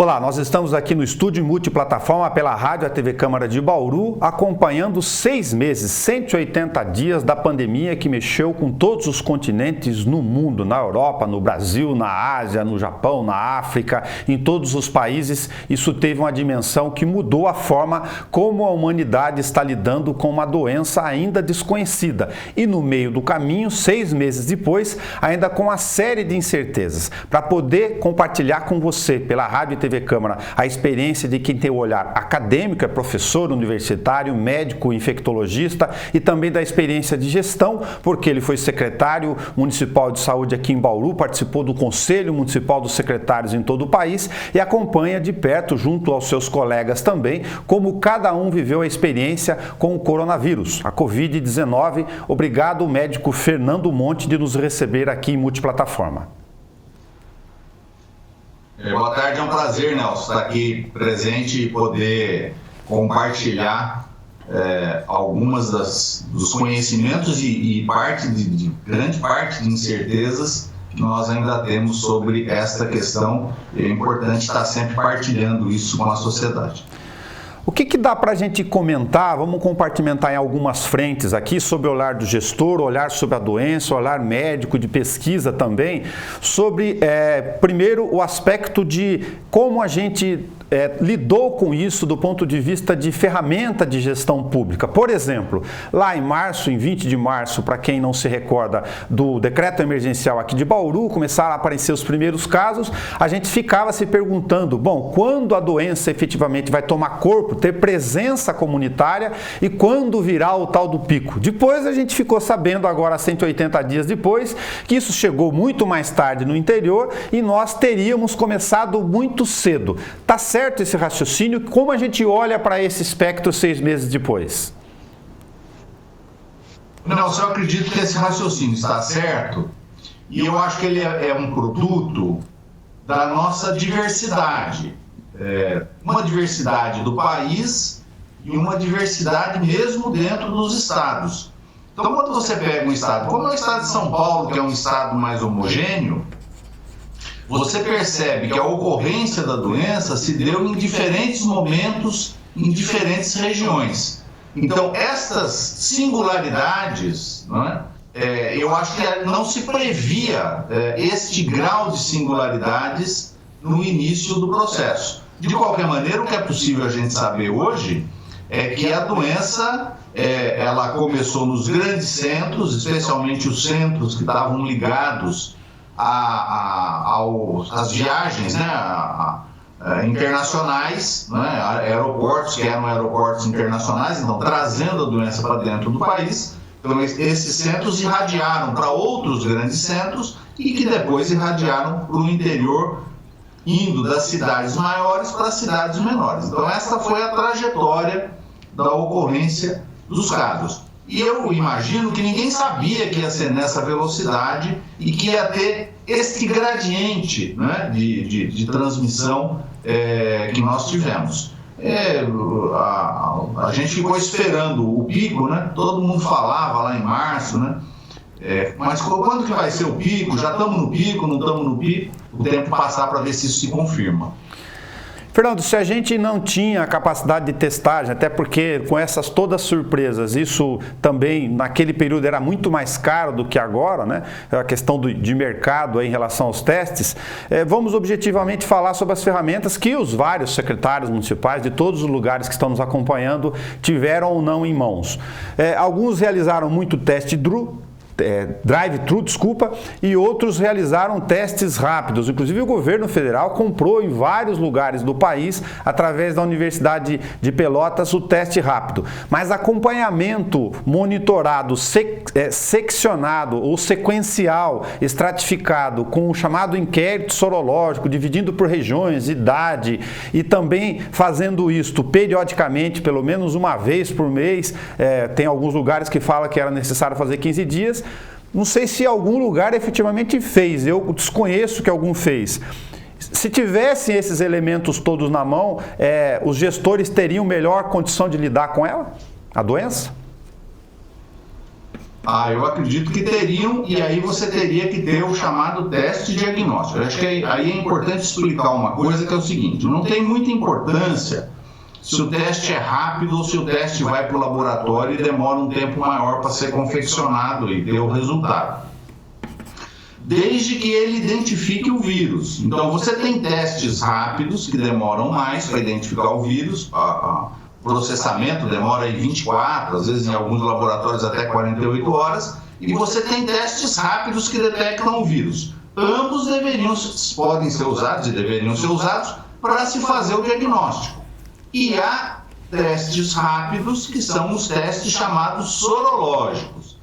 Olá, nós estamos aqui no estúdio multiplataforma pela Rádio e TV Câmara de Bauru, acompanhando 6 meses, 180 dias da pandemia que mexeu com todos os continentes no mundo, na Europa, no Brasil, na Ásia, no Japão, na África, em todos os países. Isso teve uma dimensão que mudou a forma como a humanidade está lidando com uma doença ainda desconhecida. E no meio do caminho, 6 meses depois, ainda com uma série de incertezas, para poder compartilhar com você, pela Rádio e TV Câmara, a experiência de quem tem o olhar acadêmico, é professor universitário, médico, infectologista, e também da experiência de gestão, porque ele foi secretário municipal de saúde aqui em Bauru, participou do Conselho Municipal dos Secretários em todo o país e acompanha de perto, junto aos seus colegas também, como cada um viveu a experiência com o coronavírus, a Covid-19. Obrigado, médico Fernando Monte, de nos receber aqui em multiplataforma. Boa tarde, é um prazer, Nelson, estar aqui presente e poder compartilhar algumas dos conhecimentos e grande parte de incertezas que nós ainda temos sobre esta questão. É importante estar sempre partilhando isso com a sociedade. O que dá para a gente comentar? Vamos compartimentar em algumas frentes aqui, sobre o olhar do gestor, olhar sobre a doença, olhar médico, de pesquisa também, sobre, primeiro, o aspecto de como a gente lidou com isso do ponto de vista de ferramenta de gestão pública. Por exemplo, lá em março, em 20 de março, para quem não se recorda do decreto emergencial aqui de Bauru, começaram a aparecer os primeiros casos, a gente ficava se perguntando, bom, quando a doença efetivamente vai tomar corpo, ter presença comunitária e quando virá o tal do pico. Depois a gente ficou sabendo, agora 180 dias depois, que isso chegou muito mais tarde no interior e nós teríamos começado muito cedo. Tá certo esse raciocínio? Como a gente olha para esse espectro 6 meses depois? Não, eu acredito que esse raciocínio está certo e eu acho que ele é um produto da nossa diversidade. Uma diversidade do país e uma diversidade mesmo dentro dos estados. Então, quando você pega um estado, como é o estado de São Paulo, que é um estado mais homogêneo, você percebe que a ocorrência da doença se deu em diferentes momentos, em diferentes regiões. Então, estas singularidades, eu acho que não se previa este grau de singularidades no início do processo. De qualquer maneira, o que é possível a gente saber hoje é que a doença ela começou nos grandes centros, especialmente os centros que estavam ligados às viagens internacionais, aeroportos que eram aeroportos internacionais, então trazendo a doença para dentro do país. Então, esses centros irradiaram para outros grandes centros e que depois irradiaram para o interior, indo das cidades maiores para as cidades menores. Então, essa foi a trajetória da ocorrência dos casos. E eu imagino que ninguém sabia que ia ser nessa velocidade e que ia ter este gradiente de transmissão que nós tivemos. A gente ficou esperando o pico, todo mundo falava lá em março, mas quando que vai ser o pico? Já estamos no pico, não estamos no pico? O tempo passar para ver se isso se confirma. Fernando, se a gente não tinha capacidade de testagem, até porque com essas todas surpresas, isso também naquele período era muito mais caro do que agora, a questão de mercado aí em relação aos testes, vamos objetivamente falar sobre as ferramentas que os vários secretários municipais de todos os lugares que estão nos acompanhando tiveram ou não em mãos. Alguns realizaram muito teste drive-thru, e outros realizaram testes rápidos. Inclusive o governo federal comprou em vários lugares do país, através da Universidade de Pelotas, o teste rápido. Mas acompanhamento monitorado, seccionado ou sequencial, estratificado, com o chamado inquérito sorológico, dividindo por regiões, idade, e também fazendo isto periodicamente, pelo menos uma vez por mês. Tem alguns lugares que falam que era necessário fazer 15 dias. Não sei se algum lugar efetivamente fez, eu desconheço que algum fez. Se tivessem esses elementos todos na mão, os gestores teriam melhor condição de lidar com ela, a doença? Eu acredito que teriam, e aí você teria que ter o chamado teste diagnóstico. Eu acho que aí é importante explicar uma coisa, que é o seguinte: não tem muita importância se o teste é rápido ou se o teste vai para o laboratório e demora um tempo maior para ser confeccionado e ter o resultado, desde que ele identifique o vírus. Então, você tem testes rápidos que demoram mais para identificar o vírus. O processamento demora aí 24, às vezes em alguns laboratórios até 48 horas, e você tem testes rápidos que detectam o vírus. Ambos podem ser usados e deveriam ser usados para se fazer o diagnóstico. E há testes rápidos que são os testes chamados sorológicos.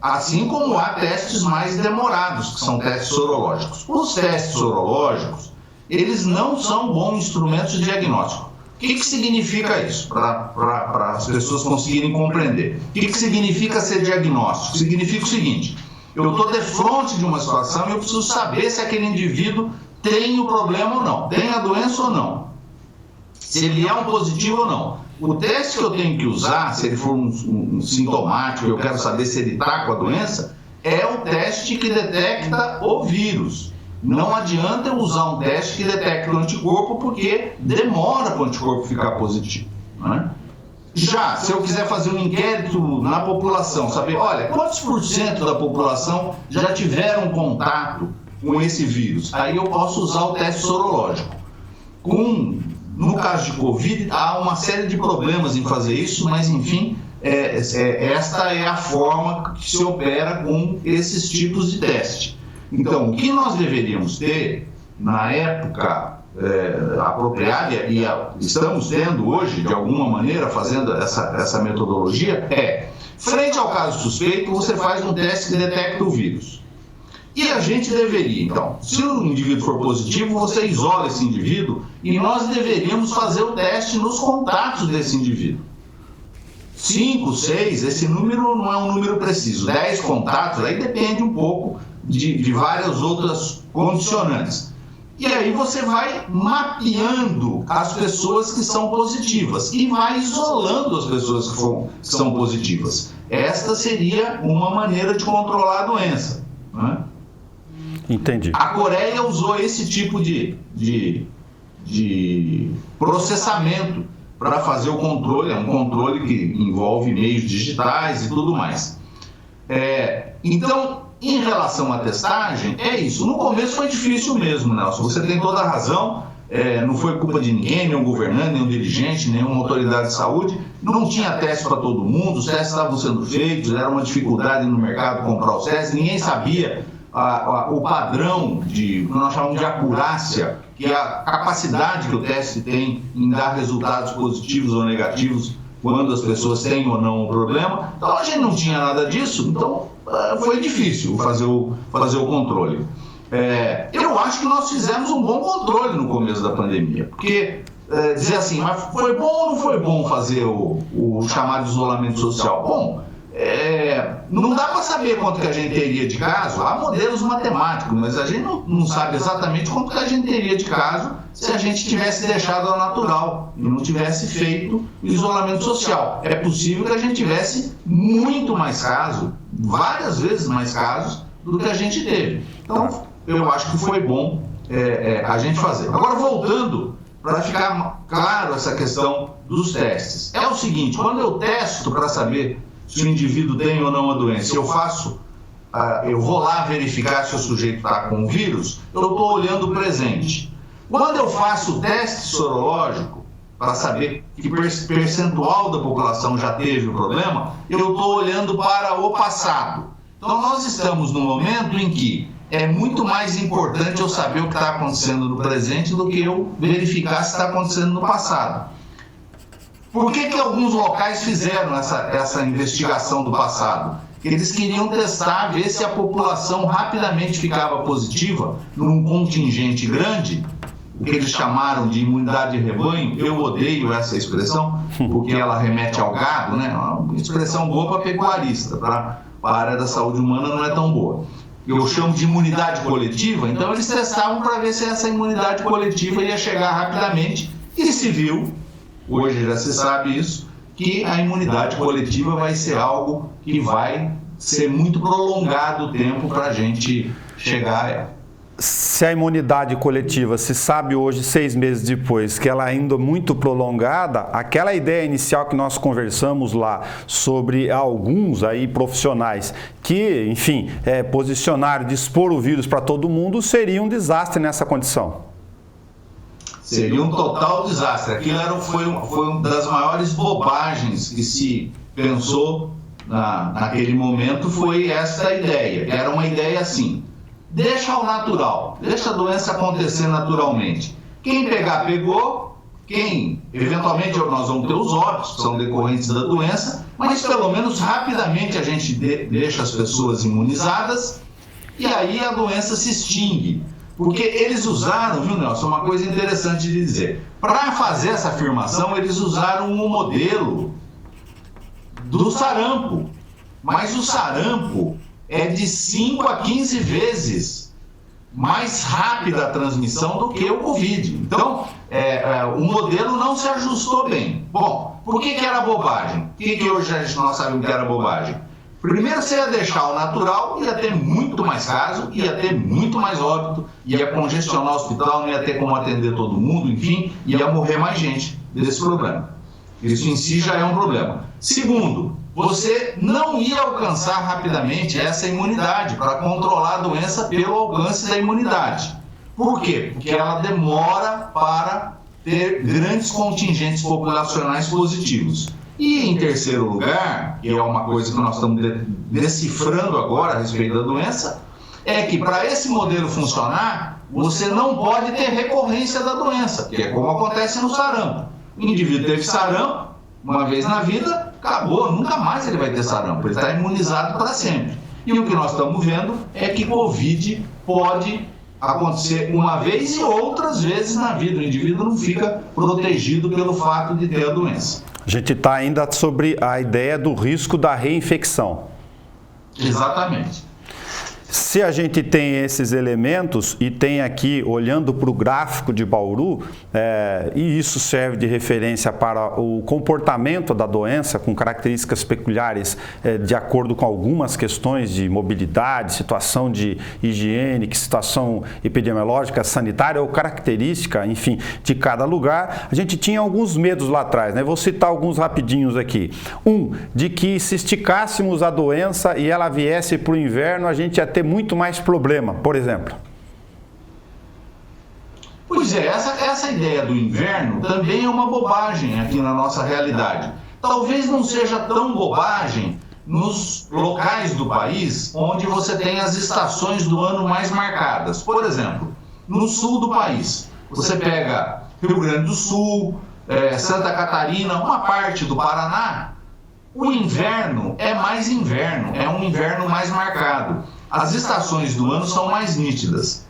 Assim como há testes mais demorados, que são testes sorológicos. Os testes sorológicos, eles não são bons instrumentos de diagnóstico. O que significa isso, para as pessoas conseguirem compreender? O que significa ser diagnóstico? Significa o seguinte: eu estou de frente de uma situação e eu preciso saber se aquele indivíduo tem o problema ou não, tem a doença ou não, se ele é um positivo ou não. O teste que eu tenho que usar, se ele for um sintomático, eu quero saber se ele está com a doença, é o teste que detecta o vírus. Não adianta eu usar um teste que detecta o anticorpo, porque demora para o anticorpo ficar positivo, né? Já, se eu quiser fazer um inquérito na população, saber, olha, quantos % da população já tiveram contato com esse vírus, aí eu posso usar o teste sorológico. No caso de Covid, há uma série de problemas em fazer isso, mas, enfim, esta é a forma que se opera com esses tipos de teste. Então, o que nós deveríamos ter, na época apropriada, e estamos tendo hoje, de alguma maneira, fazendo essa metodologia, frente ao caso suspeito, você faz um teste que detecta o vírus. E a gente deveria, então, se o indivíduo for positivo, você isola esse indivíduo e nós deveríamos fazer o teste nos contatos desse indivíduo. 5, 6, esse número não é um número preciso. 10 contatos, aí depende um pouco de várias outras condicionantes. E aí você vai mapeando as pessoas que são positivas e vai isolando as pessoas que são positivas. Esta seria uma maneira de controlar a doença, né? Entendi. A Coreia usou esse tipo de processamento para fazer o controle. É um controle que envolve meios digitais e tudo mais. Então, em relação à testagem, é isso. No começo foi difícil mesmo, Nelson. Você tem toda a razão. Não foi culpa de ninguém, nenhum governante, nenhum dirigente, nenhuma autoridade de saúde. Não tinha teste para todo mundo, os testes estavam sendo feitos, era uma dificuldade no mercado comprar os testes, ninguém sabia o padrão que nós chamamos de acurácia, que é a capacidade que o teste tem em dar resultados positivos ou negativos quando as pessoas têm ou não o problema. Então a gente não tinha nada disso, então foi difícil fazer o controle. Eu acho que nós fizemos um bom controle no começo da pandemia, porque dizer assim, mas foi bom ou não foi bom fazer o chamado isolamento social? Bom, não dá para saber quanto que a gente teria de caso. Há modelos matemáticos, mas a gente não sabe exatamente quanto que a gente teria de caso se a gente tivesse deixado ao natural e não tivesse feito o isolamento social. É possível que a gente tivesse muito mais casos, várias vezes mais casos do que a gente teve. Então, eu acho que foi bom a gente fazer. Agora, voltando, para ficar claro essa questão dos testes. É o seguinte: quando eu testo para saber se o indivíduo tem ou não a doença, eu vou lá verificar se o sujeito está com o vírus, eu estou olhando o presente. Quando eu faço o teste sorológico, para saber que percentual da população já teve o problema, eu estou olhando para o passado. Então, nós estamos num momento em que é muito mais importante eu saber o que está acontecendo no presente do que eu verificar se está acontecendo no passado. Por que alguns locais fizeram essa investigação do passado? Eles queriam testar, ver se a população rapidamente ficava positiva num contingente grande, o que eles chamaram de imunidade de rebanho. Eu odeio essa expressão, porque ela remete ao gado, né? Uma expressão boa para pecuarista, para a área da saúde humana não é tão boa. Eu chamo de imunidade coletiva. Então eles testavam para ver se essa imunidade coletiva ia chegar rapidamente, e se viu, hoje já se sabe isso, que a imunidade coletiva vai ser algo que vai ser muito prolongado o tempo para a gente chegar a ela. Se a imunidade coletiva se sabe hoje, 6 meses depois, que ela ainda é muito prolongada, aquela ideia inicial que nós conversamos lá sobre alguns aí profissionais que, enfim, posicionaram de expor o vírus para todo mundo, seria um desastre nessa condição. Seria um total desastre. Aquilo foi uma das maiores bobagens que se pensou naquele momento, foi essa ideia. Era uma ideia assim: deixa ao natural, deixa a doença acontecer naturalmente. Quem pegar, pegou. Quem, eventualmente, nós vamos ter os óbitos, que são decorrentes da doença, mas pelo menos rapidamente a gente deixa as pessoas imunizadas e aí a doença se extingue. Porque eles usaram, viu, Nelson, uma coisa interessante de dizer. Para fazer essa afirmação, eles usaram um modelo do sarampo. Mas o sarampo é de 5 a 15 vezes mais rápida a transmissão do que o Covid. Então, o modelo não se ajustou bem. Bom, por que era bobagem? Por que hoje nós sabemos que era bobagem? Primeiro, você ia deixar o natural, ia ter muito mais caso, ia ter muito mais óbito, ia congestionar o hospital, não ia ter como atender todo mundo, enfim, ia morrer mais gente desse problema. Isso em si já é um problema. Segundo, você não ia alcançar rapidamente essa imunidade para controlar a doença pelo alcance da imunidade. Por quê? Porque ela demora para ter grandes contingentes populacionais positivos. E em terceiro lugar, que é uma coisa que nós estamos decifrando agora a respeito da doença, é que para esse modelo funcionar, você não pode ter recorrência da doença, que é como acontece no sarampo. O indivíduo teve sarampo uma vez na vida, acabou, nunca mais ele vai ter sarampo, ele está imunizado para sempre. E o que nós estamos vendo é que Covid pode acontecer uma vez e outras vezes na vida. O indivíduo não fica protegido pelo fato de ter a doença. A gente está ainda sobre a ideia do risco da reinfecção. Exatamente. Se a gente tem esses elementos e tem aqui, olhando para o gráfico de Bauru, e isso serve de referência para o comportamento da doença, com características peculiares de acordo com algumas questões de mobilidade, situação de higiene, situação epidemiológica, sanitária ou característica, enfim, de cada lugar, a gente tinha alguns medos lá atrás, né? Vou citar alguns rapidinhos aqui. De que se esticássemos a doença e ela viesse para o inverno, a gente ia ter muito mais problema, por exemplo. Pois é, essa ideia do inverno também é uma bobagem aqui na nossa realidade. Talvez não seja tão bobagem nos locais do país onde você tem as estações do ano mais marcadas. Por exemplo, no sul do país, você pega Rio Grande do Sul, Santa Catarina, uma parte do Paraná, o inverno é mais inverno, é um inverno mais marcado. As estações do ano são mais nítidas.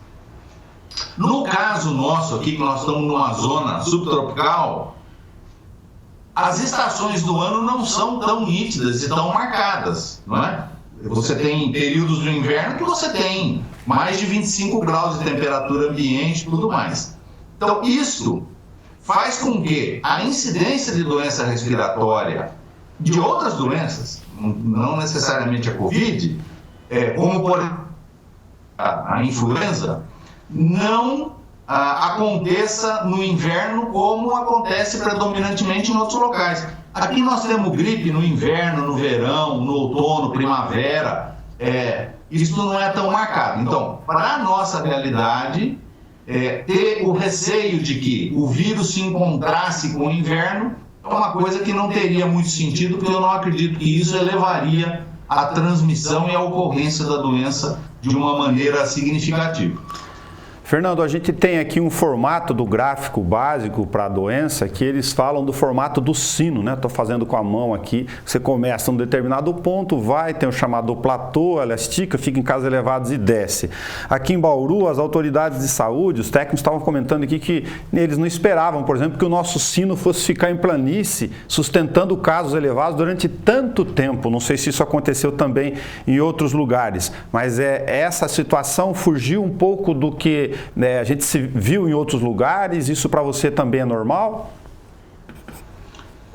No caso nosso aqui, que nós estamos numa zona subtropical, as estações do ano não são tão nítidas e tão marcadas, não é? Você tem períodos do inverno que você tem mais de 25 graus de temperatura ambiente e tudo mais. Então, isso faz com que a incidência de doença respiratória, de outras doenças, não necessariamente a Covid, como por exemplo a influenza, não aconteça no inverno como acontece predominantemente em outros locais. Aqui nós temos gripe no inverno, no verão, no outono, primavera, isso não é tão marcado. Então, para a nossa realidade, ter o receio de que o vírus se encontrasse com o inverno é uma coisa que não teria muito sentido, porque eu não acredito que isso elevaria a transmissão e a ocorrência da doença de uma maneira significativa. Fernando, a gente tem aqui um formato do gráfico básico para a doença que eles falam do formato do sino, né? Estou fazendo com a mão aqui. Você começa em um determinado ponto, tem o chamado platô, ela estica, fica em casos elevados e desce. Aqui em Bauru, as autoridades de saúde, os técnicos estavam comentando aqui que eles não esperavam, por exemplo, que o nosso sino fosse ficar em planície, sustentando casos elevados durante tanto tempo. Não sei se isso aconteceu também em outros lugares, mas essa situação fugiu um pouco do que a gente se viu em outros lugares. Isso para você também é normal?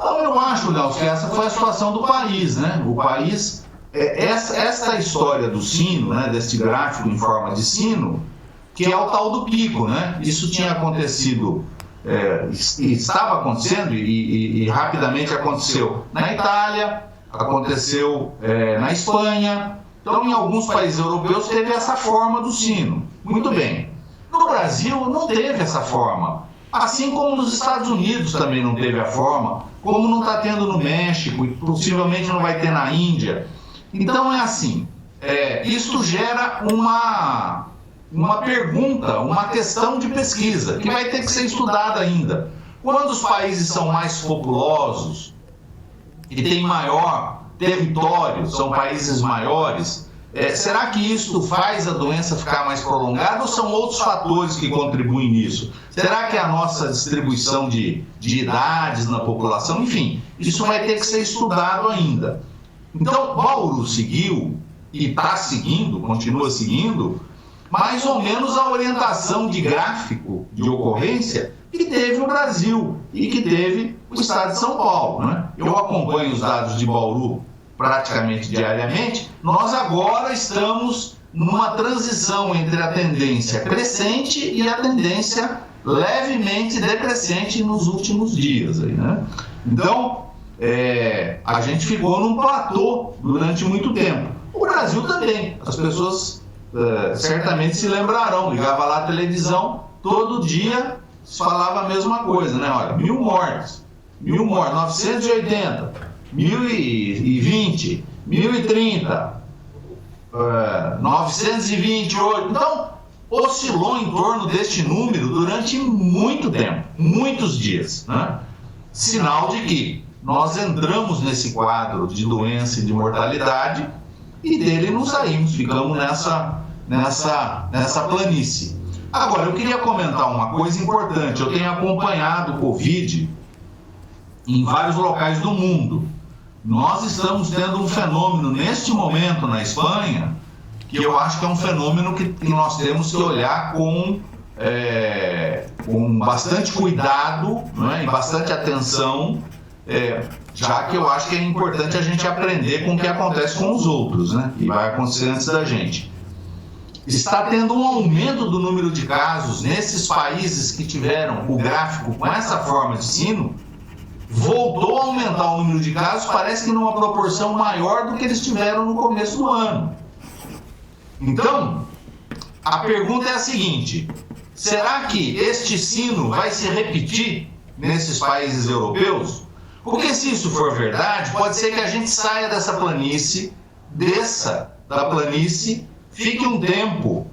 Então, eu acho, Nelson, que essa foi a situação do país, né? O país, essa história do sino, né, deste gráfico em forma de sino, que é o tal do pico, né? Isso tinha acontecido, estava acontecendo e rapidamente aconteceu na Itália, aconteceu na Espanha. Então, em alguns países europeus teve essa forma do sino. Muito bem. No Brasil não teve essa forma. Assim como nos Estados Unidos também não teve a forma, como não está tendo no México e possivelmente não vai ter na Índia. Então é assim, isso gera uma pergunta, uma questão de pesquisa, que vai ter que ser estudada ainda. Quando os países são mais populosos e têm maior território, são países maiores, será que isso faz a doença ficar mais prolongada ou são outros fatores que contribuem nisso? Será que é a nossa distribuição de idades na população? Enfim, isso vai ter que ser estudado ainda. Então, Bauru seguiu e está seguindo, continua seguindo, mais ou menos a orientação de gráfico de ocorrência que teve o Brasil e que teve o estado de São Paulo, né? Eu acompanho os dados de Bauru praticamente diariamente. Nós agora estamos numa transição entre a tendência crescente e a tendência levemente decrescente nos últimos dias, aí, né? Então, a gente ficou num platô durante muito tempo. O Brasil também. As pessoas certamente se lembrarão, ligava lá a televisão, todo dia se falava a mesma coisa, né? Olha, 1.000 mortes, 980, 1020, 1030, 928. Então, oscilou em torno deste número durante muito tempo, muitos dias, né? Sinal de que nós entramos nesse quadro de doença e de mortalidade e dele não saímos, ficamos nessa planície. Agora, eu queria comentar uma coisa importante. Eu tenho acompanhado o Covid em vários locais do mundo. Nós estamos tendo um fenômeno neste momento na Espanha, que eu acho que é um fenômeno que nós temos que olhar com bastante cuidado, né, e bastante atenção, já que eu acho que é importante a gente aprender com o que acontece com os outros, né, e vai acontecer antes da gente. Está tendo um aumento do número de casos nesses países que tiveram o gráfico com essa forma de sino. Voltou a aumentar o número de casos, parece que numa proporção maior do que eles tiveram no começo do ano. Então, a pergunta é a seguinte: será que este sino vai se repetir nesses países europeus? Porque se isso for verdade, pode ser que a gente saia dessa planície, desça da planície, fique um tempo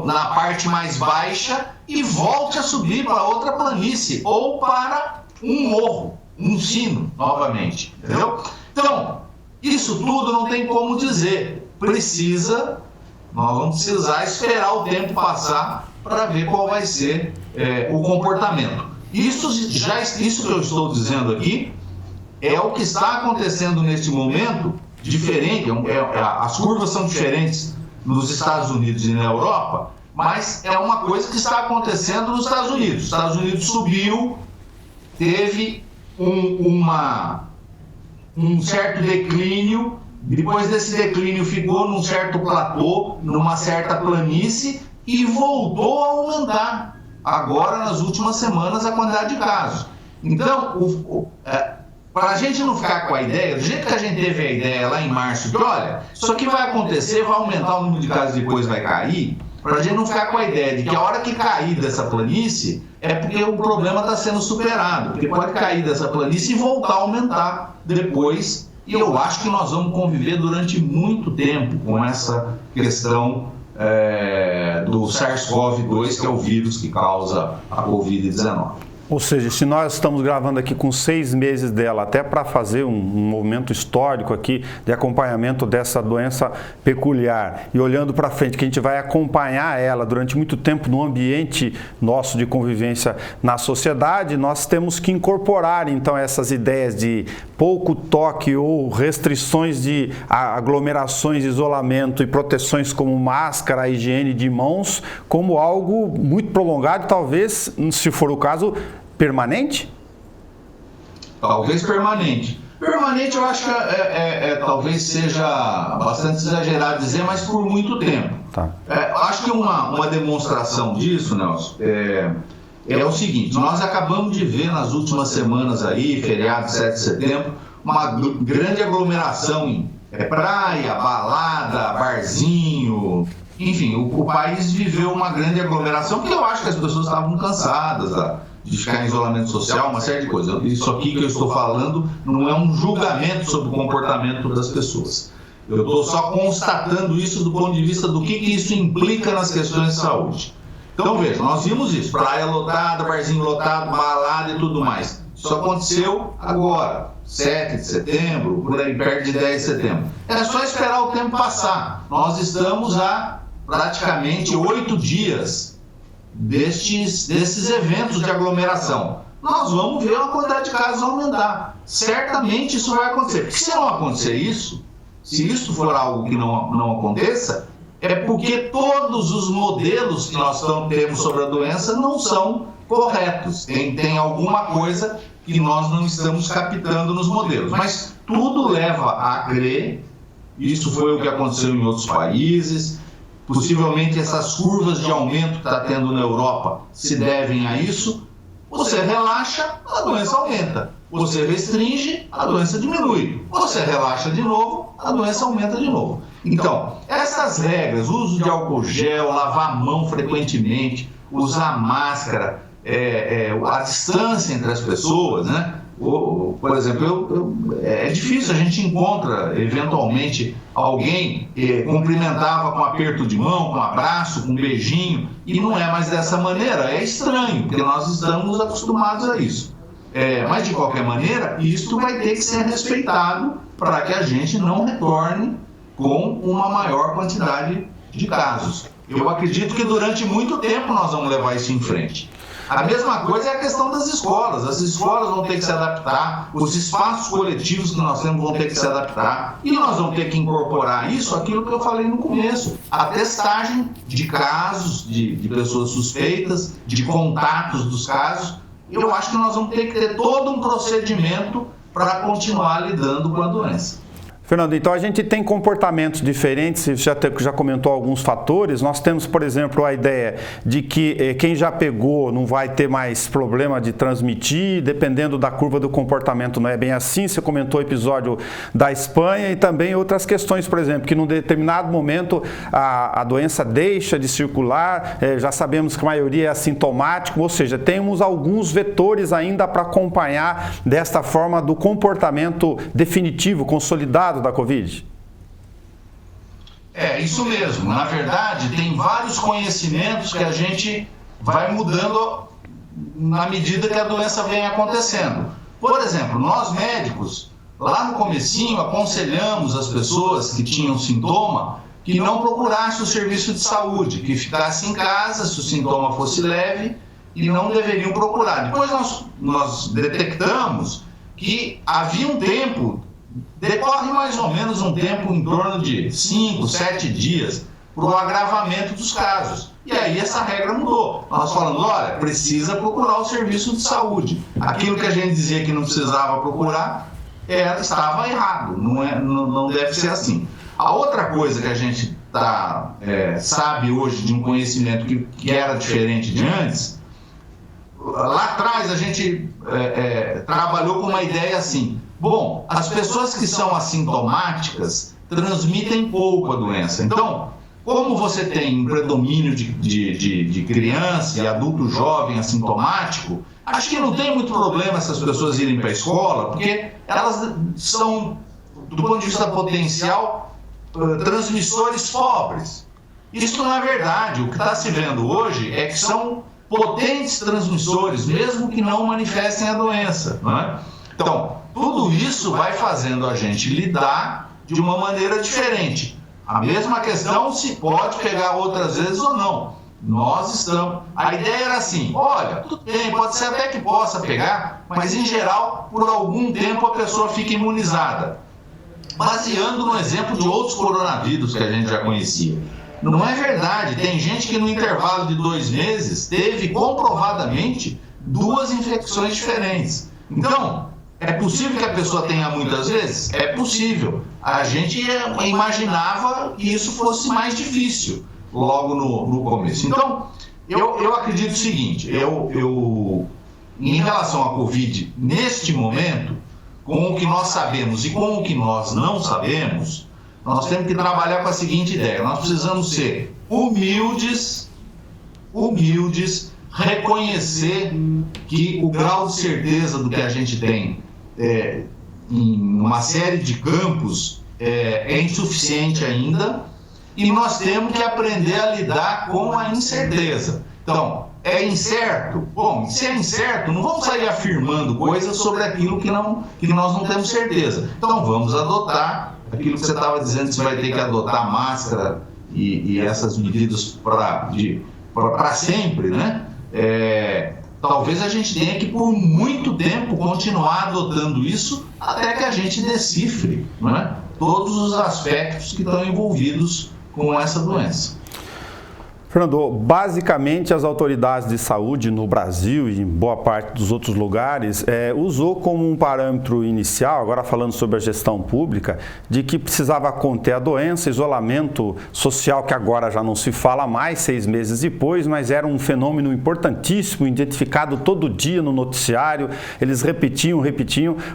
na parte mais baixa e volte a subir para outra planície ou para um morro, um sino, novamente, entendeu? Então, isso tudo não tem como dizer. Nós vamos precisar esperar o tempo passar para ver qual vai ser o comportamento. Isso que eu estou dizendo aqui é o que está acontecendo neste momento, diferente, as curvas são diferentes nos Estados Unidos e na Europa, mas é uma coisa que está acontecendo nos Estados Unidos. Os Estados Unidos subiu, teve um certo declínio, depois desse declínio ficou num certo platô, numa certa planície e voltou a aumentar agora nas últimas semanas a quantidade de casos. Então, para a gente não ficar com a ideia, do jeito que a gente teve a ideia lá em março, que olha, isso aqui vai acontecer, vai aumentar o número de casos e depois vai cair, para a gente não ficar com a ideia de que a hora que cair dessa planície é porque o problema está sendo superado, porque pode cair dessa planície e voltar a aumentar depois, e eu acho que nós vamos conviver durante muito tempo com essa questão do SARS-CoV-2, que é o vírus que causa a Covid-19. Ou seja, se nós estamos gravando aqui com 6 meses dela, até para fazer um momento histórico aqui de acompanhamento dessa doença peculiar e olhando para frente, que a gente vai acompanhar ela durante muito tempo no ambiente nosso de convivência na sociedade, nós temos que incorporar então essas ideias de pouco toque ou restrições de aglomerações, isolamento e proteções como máscara, higiene de mãos, como algo muito prolongado, talvez, se for o caso, permanente? talvez permanente. Permanente eu acho que talvez seja bastante exagerado dizer, mas por muito tempo. Tá. Acho que uma demonstração disso, Nelson, é o seguinte: nós acabamos de ver nas últimas semanas aí, feriado 7 de setembro, uma grande aglomeração em praia, balada, barzinho, enfim, o país viveu uma grande aglomeração, porque eu acho que as pessoas estavam cansadas de ficar em isolamento social, uma série de coisas. Isso aqui que eu estou falando não é um julgamento sobre o comportamento das pessoas. Eu estou só constatando isso do ponto de vista do que isso implica nas questões de saúde. Então, veja, nós vimos isso: praia lotada, barzinho lotado, balada e tudo mais. Isso aconteceu agora, 7 de setembro, por aí perto de 10 de setembro. É só esperar o tempo passar. Nós estamos há praticamente 8 dias desses eventos de aglomeração. Nós vamos ver a quantidade de casos aumentar. Certamente isso vai acontecer. Porque se não acontecer isso, se isso for algo que não aconteça, é porque todos os modelos que nós temos sobre a doença não são corretos. Tem alguma coisa que nós não estamos captando nos modelos. Mas tudo leva a crer, isso foi o que aconteceu em outros países, possivelmente essas curvas de aumento que está tendo na Europa se devem a isso. Você relaxa, a doença aumenta. Você restringe, a doença diminui. Você relaxa de novo, a doença aumenta de novo. Então, essas regras, uso de álcool gel, lavar a mão frequentemente, usar máscara, a distância entre as pessoas, né? Por exemplo, é difícil, a gente encontra eventualmente alguém que cumprimentava com aperto de mão, com abraço, com beijinho, e não é mais dessa maneira. É estranho, porque nós estamos acostumados a isso. Mas de qualquer maneira, isso vai ter que ser respeitado para que a gente não retorne com uma maior quantidade de casos. Eu acredito que durante muito tempo nós vamos levar isso em frente. A mesma coisa é a questão das escolas. As escolas vão ter que se adaptar, os espaços coletivos que nós temos vão ter que se adaptar, e nós vamos ter que incorporar aquilo que eu falei no começo, a testagem de casos, de pessoas suspeitas, de contatos dos casos. Eu acho que nós vamos ter que ter todo um procedimento para continuar lidando com a doença. Fernando, então a gente tem comportamentos diferentes, você já comentou alguns fatores. Nós temos, por exemplo, a ideia de que quem já pegou não vai ter mais problema de transmitir, dependendo da curva do comportamento não é bem assim. Você comentou o episódio da Espanha e também outras questões, por exemplo, que num determinado momento a doença deixa de circular, já sabemos que a maioria é assintomática, ou seja, temos alguns vetores ainda para acompanhar desta forma do comportamento definitivo, consolidado da Covid? Isso mesmo. Na verdade, tem vários conhecimentos que a gente vai mudando na medida que a doença vem acontecendo. Por exemplo, nós médicos, lá no comecinho, aconselhamos as pessoas que tinham sintoma que não procurassem o serviço de saúde, que ficassem em casa se o sintoma fosse leve e não deveriam procurar. Depois nós detectamos que havia um tempo, decorre mais ou menos um tempo em torno de 5, 7 dias para o agravamento dos casos. E aí essa regra mudou. Nós falamos, olha, precisa procurar o serviço de saúde. Aquilo que a gente dizia que não precisava procurar, estava errado, não deve ser assim. A outra coisa que a gente sabe hoje de um conhecimento que era diferente de antes, lá atrás a gente trabalhou com uma ideia assim: bom, as pessoas que são assintomáticas transmitem pouco a doença. Então, como você tem um predomínio de criança e adulto jovem assintomático, acho que não tem muito problema essas pessoas irem para a escola, porque elas são, do ponto de vista potencial, transmissores pobres. Isso não é verdade. O que está se vendo hoje é que são potentes transmissores, mesmo que não manifestem a doença, não é? Então, tudo isso vai fazendo a gente lidar de uma maneira diferente. A mesma questão se pode pegar outras vezes ou não. A ideia era assim: olha, tudo bem, pode ser até que possa pegar, mas em geral, por algum tempo a pessoa fica imunizada. Baseando no exemplo de outros coronavírus que a gente já conhecia. Não é verdade, tem gente que no intervalo de 2 meses teve comprovadamente 2 infecções diferentes. Então, É possível que a pessoa tenha muitas vezes? É possível. A gente imaginava que isso fosse mais difícil logo no começo. Então, eu acredito o seguinte, em relação à Covid, neste momento, com o que nós sabemos e com o que nós não sabemos, nós temos que trabalhar com a seguinte ideia: nós precisamos ser humildes, reconhecer que o grau de certeza do que a gente tem em uma série de campos é insuficiente ainda, e nós temos que aprender a lidar com a incerteza. Então, é incerto? Bom, se é incerto, não vamos sair afirmando coisas sobre aquilo que nós não temos certeza. Então, vamos adotar aquilo que você estava dizendo, que você vai ter que adotar máscara e essas medidas para sempre, né? Talvez a gente tenha que, por muito tempo, continuar adotando isso até que a gente decifre, né, todos os aspectos que estão envolvidos com essa doença. Fernando, basicamente as autoridades de saúde no Brasil e em boa parte dos outros lugares usou como um parâmetro inicial, agora falando sobre a gestão pública, de que precisava conter a doença, isolamento social, que agora já não se fala mais, 6 meses depois, mas era um fenômeno importantíssimo, identificado todo dia no noticiário. Eles repetiam,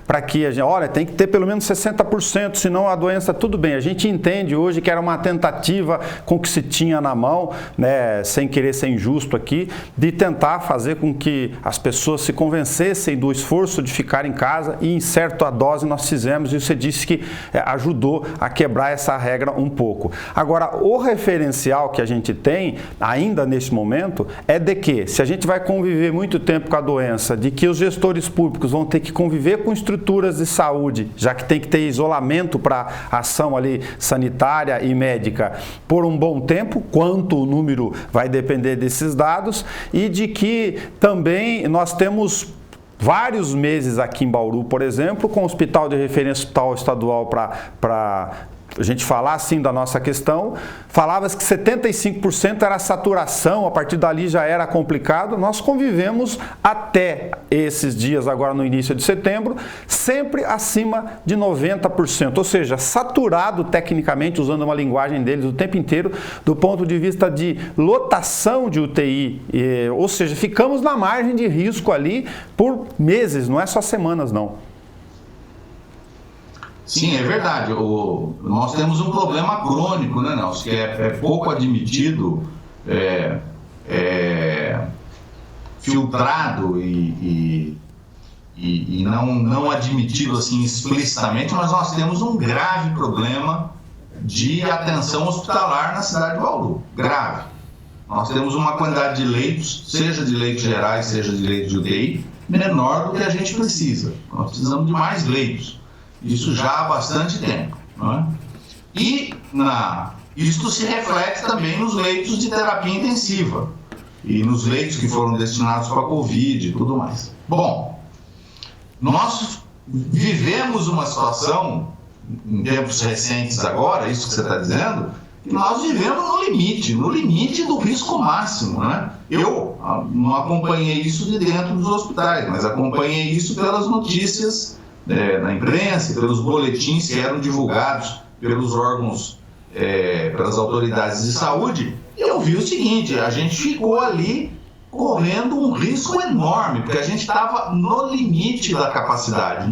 para que a gente, olha, tem que ter pelo menos 60%, senão a doença, tudo bem. A gente entende hoje que era uma tentativa com o que se tinha na mão, né, sem querer ser injusto aqui, de tentar fazer com que as pessoas se convencessem do esforço de ficar em casa, e em certa dose nós fizemos, e você disse que ajudou a quebrar essa regra um pouco. Agora, o referencial que a gente tem, ainda neste momento, é de que, se a gente vai conviver muito tempo com a doença, de que os gestores públicos vão ter que conviver com estruturas de saúde, já que tem que ter isolamento para ação ali sanitária e médica por um bom tempo, quanto o número vai depender desses dados, e de que também nós temos vários meses aqui em Bauru, por exemplo, com o hospital de referência, hospital estadual, para a gente falar assim da nossa questão, falava-se que 75% era saturação, a partir dali já era complicado. Nós convivemos até esses dias, agora no início de setembro, sempre acima de 90%, ou seja, saturado tecnicamente, usando uma linguagem deles o tempo inteiro, do ponto de vista de lotação de UTI, ou seja, ficamos na margem de risco ali por meses, não é só semanas não. Sim, é verdade. Nós temos um problema crônico, né, Nelson, que é pouco admitido, filtrado e não admitido assim explicitamente, mas nós temos um grave problema de atenção hospitalar na cidade de Bauru. Grave. Nós temos uma quantidade de leitos, seja de leitos gerais, seja de leitos de UTI, menor do que a gente precisa. Nós precisamos de mais leitos. Isso já há bastante tempo, não é? E isto se reflete também nos leitos de terapia intensiva e nos leitos que foram destinados para a Covid e tudo mais. Bom, nós vivemos uma situação, em tempos recentes agora, isso que você está dizendo, que nós vivemos no limite do risco máximo, né? Eu não acompanhei isso de dentro dos hospitais, mas acompanhei isso pelas notícias na imprensa, pelos boletins que eram divulgados pelos órgãos, pelas autoridades de saúde, e eu vi o seguinte: a gente ficou ali correndo um risco enorme, porque a gente estava no limite da capacidade,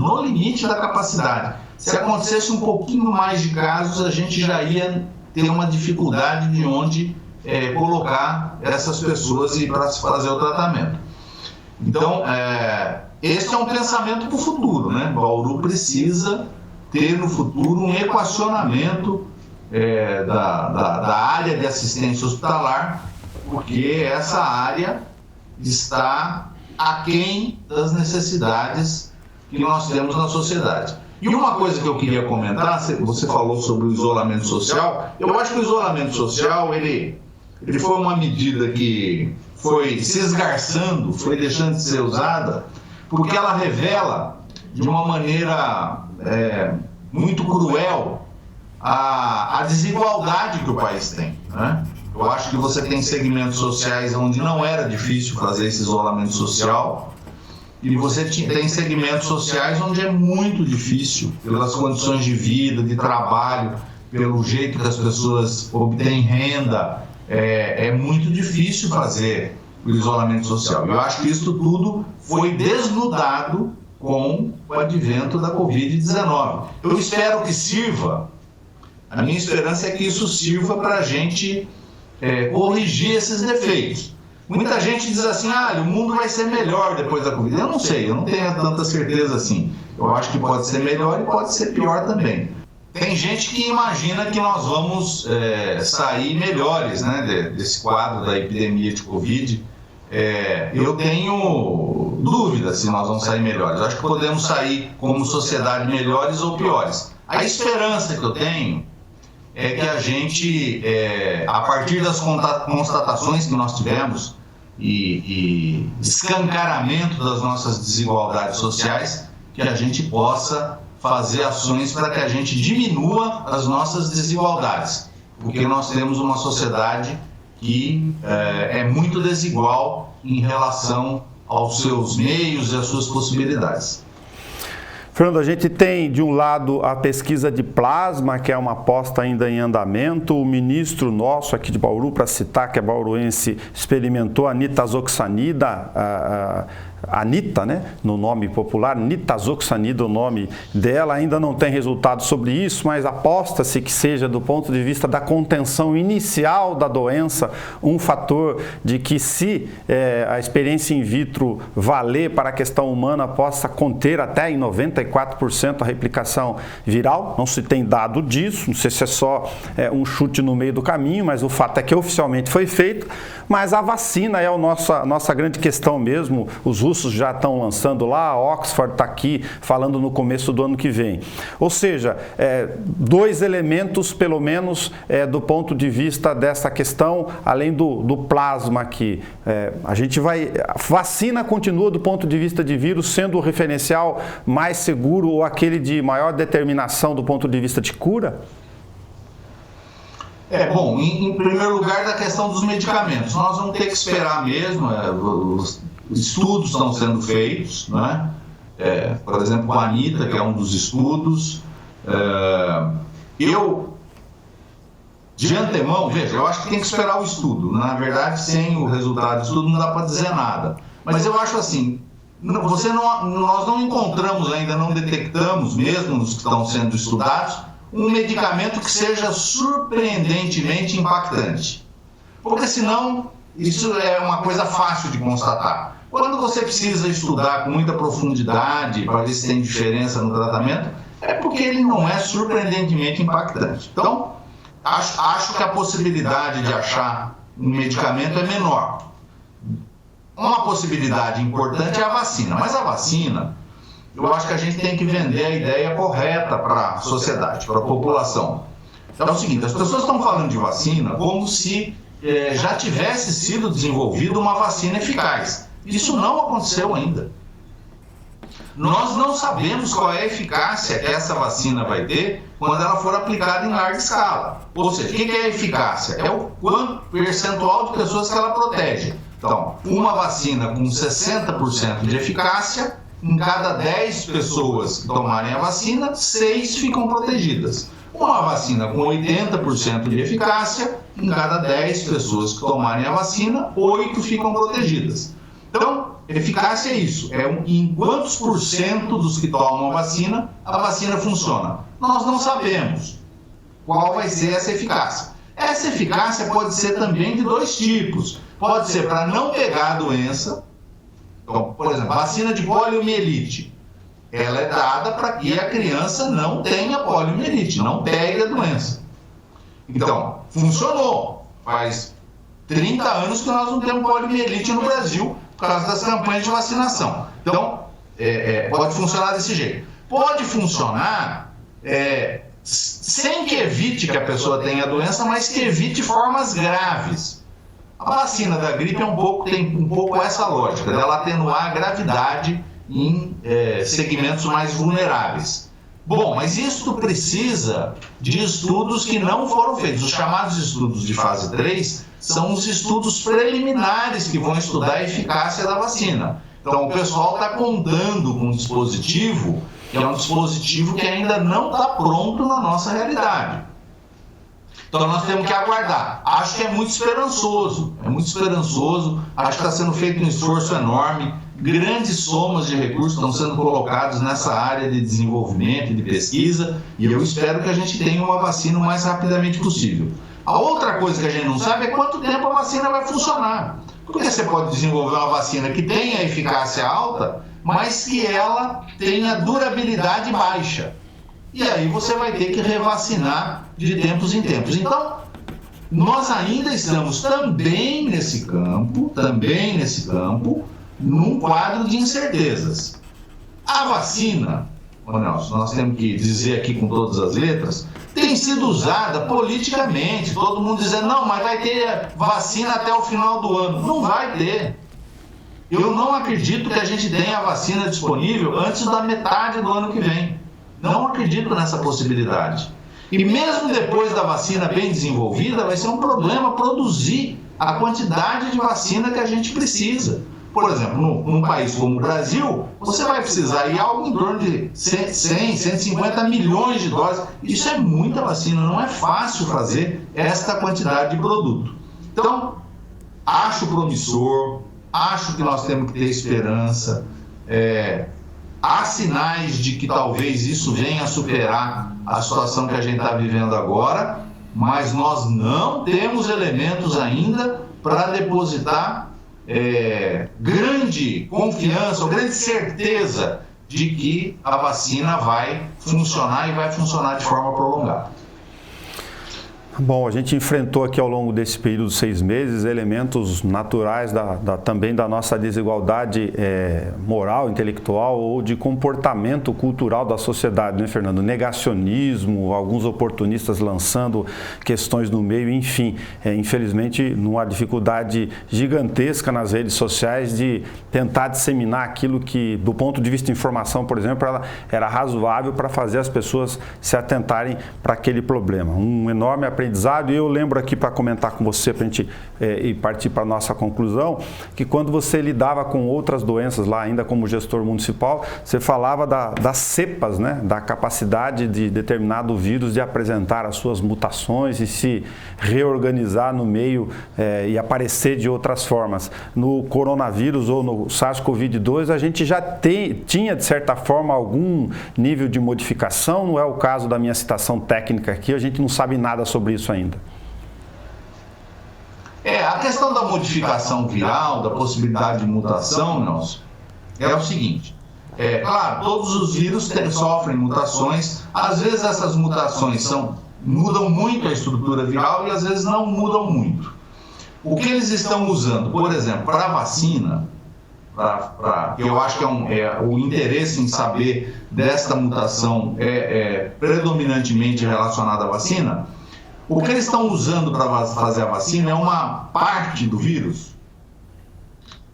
Se acontecesse um pouquinho mais de casos, a gente já ia ter uma dificuldade de onde colocar essas pessoas para se fazer o tratamento. Então, esse é um pensamento para o futuro, né? Bauru precisa ter no futuro um equacionamento da área de assistência hospitalar, porque essa área está aquém das necessidades que nós temos na sociedade. E uma coisa que eu queria comentar, você falou sobre o isolamento social. Eu acho que o isolamento social, ele foi uma medida que foi se esgarçando, foi deixando de ser usada, porque ela revela de uma maneira muito cruel a desigualdade que o país tem, né? Eu acho que você tem segmentos sociais onde não era difícil fazer esse isolamento social, e você tem segmentos sociais onde é muito difícil, pelas condições de vida, de trabalho, pelo jeito que as pessoas obtêm renda, é muito difícil fazer o isolamento social. Eu acho que isso tudo foi desnudado com o advento da Covid-19. Eu espero que sirva, a minha esperança é que isso sirva para a gente corrigir esses defeitos. Muita gente diz assim, o mundo vai ser melhor depois da Covid. Eu não sei, eu não tenho tanta certeza assim. Eu acho que pode ser melhor e pode ser pior também. Tem gente que imagina que nós vamos sair melhores, né, desse quadro da epidemia de Covid. Eu tenho dúvidas se nós vamos sair melhores. Eu acho que podemos sair como sociedade melhores ou piores. A esperança que eu tenho é que a gente, a partir das constatações que nós tivemos e escancaramento das nossas desigualdades sociais, que a gente possa fazer ações para que a gente diminua as nossas desigualdades, porque nós temos uma sociedade que é muito desigual em relação aos seus meios e às suas possibilidades. Fernando, a gente tem de um lado a pesquisa de plasma, que é uma aposta ainda em andamento. O ministro nosso aqui de Bauru, para citar, que é bauruense, experimentou a nitazoxanida, Anita, né, no nome popular, nitazoxanida, o nome dela. Ainda não tem resultado sobre isso, mas aposta-se que seja, do ponto de vista da contenção inicial da doença, um fator de que, se a experiência in vitro valer para a questão humana, possa conter até em 94% a replicação viral. Não se tem dado disso, não sei se é só um chute no meio do caminho, mas o fato é que oficialmente foi feito. Mas a vacina é a nossa grande questão mesmo. Os russos já estão lançando lá, a Oxford está aqui falando no começo do ano que vem. Ou seja, dois elementos, pelo menos, do ponto de vista dessa questão, além do plasma aqui. A vacina continua, do ponto de vista de vírus, sendo o referencial mais seguro ou aquele de maior determinação do ponto de vista de cura? Bom, em primeiro lugar, da questão dos medicamentos. Nós vamos ter que esperar mesmo, os estudos estão sendo feitos, né? Por exemplo, com a Anita, que é um dos estudos. De antemão, veja, eu acho que tem que esperar o estudo. Na verdade, sem o resultado do estudo não dá para dizer nada. Mas eu acho assim, nós não encontramos ainda, não detectamos, mesmo nos que estão sendo estudados, um medicamento que seja surpreendentemente impactante. Porque senão, isso é uma coisa fácil de constatar. Quando você precisa estudar com muita profundidade para ver se tem diferença no tratamento, é porque ele não é surpreendentemente impactante. Então, acho que a possibilidade de achar um medicamento é menor. Uma possibilidade importante é a vacina, mas a vacina, eu acho que a gente tem que vender a ideia correta para a sociedade, para a população. Então é o seguinte, as pessoas estão falando de vacina como se já tivesse sido desenvolvida uma vacina eficaz. Isso não aconteceu ainda. Nós não sabemos qual é a eficácia que essa vacina vai ter quando ela for aplicada em larga escala. Ou seja, o que é a eficácia? É o quanto percentual de pessoas que ela protege. Então, uma vacina com 60% de eficácia, em cada 10 pessoas que tomarem a vacina, 6 ficam protegidas. Uma vacina com 80% de eficácia, em cada 10 pessoas que tomarem a vacina, 8 ficam protegidas. Então, eficácia é isso, em quantos por cento dos que tomam a vacina funciona. Nós não sabemos qual vai ser essa eficácia. Essa eficácia pode ser também de dois tipos. Pode ser para não pegar a doença. Então, por exemplo, vacina de poliomielite. Ela é dada para que a criança não tenha poliomielite, não pegue a doença. Então, funcionou. Faz 30 anos que nós não temos poliomielite no Brasil por causa das campanhas de vacinação. Então, pode funcionar desse jeito. Pode funcionar sem que evite que a pessoa tenha a doença, mas que evite formas graves. A vacina da gripe tem um pouco essa lógica, dela atenuar a gravidade em segmentos mais vulneráveis. Bom, mas isso precisa de estudos que não foram feitos. Os chamados estudos de fase 3 são os estudos preliminares que vão estudar a eficácia da vacina. Então, o pessoal está contando com um dispositivo que é um dispositivo que ainda não está pronto na nossa realidade. Então, nós temos que aguardar. Acho que é muito esperançoso, acho que está sendo feito um esforço enorme, grandes somas de recursos estão sendo colocados nessa área de desenvolvimento e de pesquisa, e eu espero que a gente tenha uma vacina o mais rapidamente possível. A outra coisa que a gente não sabe é quanto tempo a vacina vai funcionar. Porque você pode desenvolver uma vacina que tenha eficácia alta, mas que ela tenha durabilidade baixa. E aí você vai ter que revacinar de tempos em tempos. Então, nós ainda estamos também nesse campo, num quadro de incertezas. A vacina, Nelson, nós temos que dizer aqui com todas as letras, tem sido usada politicamente, todo mundo dizendo, não, mas vai ter vacina até o final do ano. Não vai ter. Eu não acredito que a gente tenha a vacina disponível antes da metade do ano que vem. Não acredito nessa possibilidade. E mesmo depois da vacina bem desenvolvida, vai ser um problema produzir a quantidade de vacina que a gente precisa. Por exemplo, num país como o Brasil, você vai precisar ir algo em torno de 100, 150 milhões de doses. Isso é muita vacina, não é fácil fazer esta quantidade de produto. Então, acho promissor, acho que nós temos que ter esperança. Há sinais de que talvez isso venha a superar a situação que a gente está vivendo agora, mas nós não temos elementos ainda para depositar grande confiança ou grande certeza de que a vacina vai funcionar e vai funcionar de forma prolongada. Bom, a gente enfrentou aqui ao longo desse período de 6 meses elementos naturais também da nossa desigualdade moral, intelectual ou de comportamento cultural da sociedade, né, Fernando? Negacionismo, alguns oportunistas lançando questões no meio, enfim, infelizmente, numa dificuldade gigantesca nas redes sociais de tentar disseminar aquilo que, do ponto de vista de informação, por exemplo, era razoável para fazer as pessoas se atentarem para aquele problema. Um enorme aprendizado. E eu lembro aqui para comentar com você, para a gente e partir para a nossa conclusão, que quando você lidava com outras doenças lá, ainda como gestor municipal, você falava das cepas, né? Da capacidade de determinado vírus de apresentar as suas mutações e se reorganizar no meio e aparecer de outras formas. No coronavírus ou no SARS-CoV-2, a gente já tinha, de certa forma, algum nível de modificação, não é o caso da minha citação técnica aqui, a gente não sabe nada sobre isso ainda. A questão da modificação viral, da possibilidade de mutação, Nelson, é o seguinte. Claro, todos os vírus sofrem mutações, às vezes essas mutações mudam muito a estrutura viral e às vezes não mudam muito. O que eles estão usando, por exemplo, para a vacina, eu acho que o interesse em saber desta mutação é predominantemente relacionado à vacina. O que eles estão usando para fazer a vacina é uma parte do vírus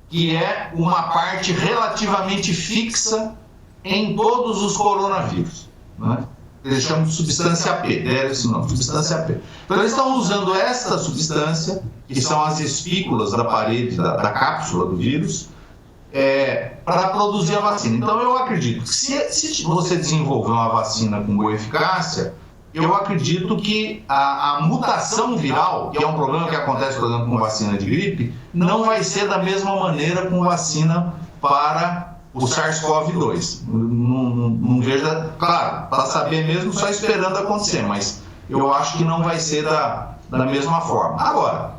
que é uma parte relativamente fixa em todos os coronavírus, né? Eles chamam de substância P, deram esse nome, substância P. Então eles estão usando esta substância, que são as espículas da parede, da cápsula do vírus, para produzir a vacina. Então eu acredito que se você desenvolver uma vacina com boa eficácia, eu acredito que a mutação viral, que é um problema que acontece, por exemplo, com vacina de gripe, não vai ser da mesma maneira com vacina para o SARS-CoV-2. Não vejo, claro, para saber mesmo, só esperando acontecer, mas eu acho que não vai ser da mesma forma. Agora,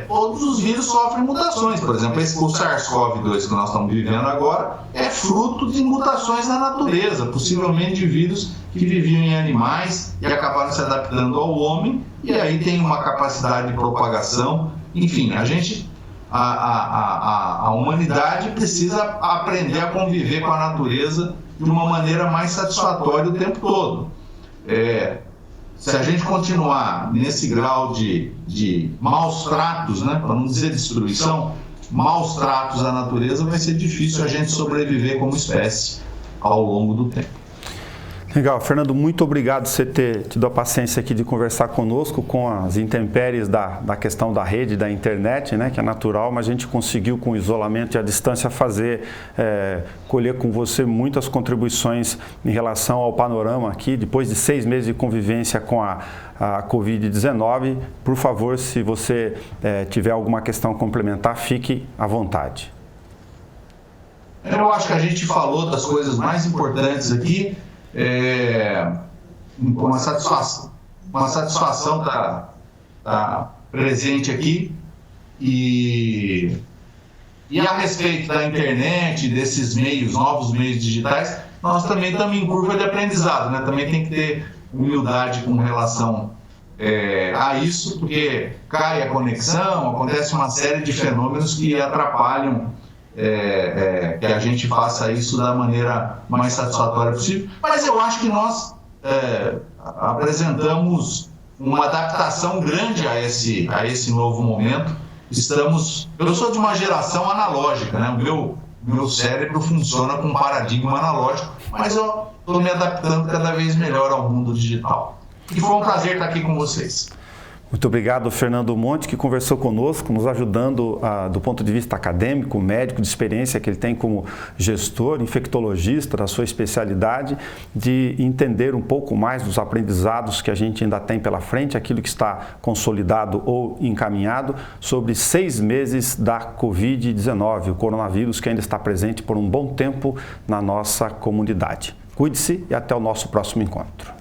todos os vírus sofrem mutações. Por exemplo, o SARS-CoV-2 que nós estamos vivendo agora é fruto de mutações na natureza, possivelmente de vírus que viviam em animais e acabaram se adaptando ao homem, e aí tem uma capacidade de propagação. Enfim, a humanidade precisa aprender a conviver com a natureza de uma maneira mais satisfatória o tempo todo. Se a gente continuar nesse grau de maus tratos, né, para não dizer destruição, maus tratos à natureza, vai ser difícil a gente sobreviver como espécie ao longo do tempo. Legal, Fernando, muito obrigado por você ter tido a paciência aqui de conversar conosco com as intempéries da questão da rede, da internet, né, que é natural, mas a gente conseguiu com o isolamento e a distância colher com você muitas contribuições em relação ao panorama aqui, depois de 6 meses de convivência com a Covid-19. Por favor, se você tiver alguma questão complementar, fique à vontade. Eu acho que a gente falou das coisas mais importantes aqui. Uma satisfação tá presente aqui e a respeito da internet, desses novos meios digitais, nós também estamos em curva de aprendizado, né? Também tem que ter humildade com relação a isso, porque cai a conexão, acontece uma série de fenômenos que atrapalham que a gente faça isso da maneira mais satisfatória possível. Mas eu acho que nós apresentamos uma adaptação grande a esse novo momento. Eu sou de uma geração analógica, né? O meu cérebro funciona com um paradigma analógico, mas eu estou me adaptando cada vez melhor ao mundo digital. E foi um prazer estar aqui com vocês. Muito obrigado, Fernando Monte, que conversou conosco, nos ajudando do ponto de vista acadêmico, médico, de experiência que ele tem como gestor, infectologista, da sua especialidade, de entender um pouco mais dos aprendizados que a gente ainda tem pela frente, aquilo que está consolidado ou encaminhado, sobre 6 meses da Covid-19, o coronavírus que ainda está presente por um bom tempo na nossa comunidade. Cuide-se e até o nosso próximo encontro.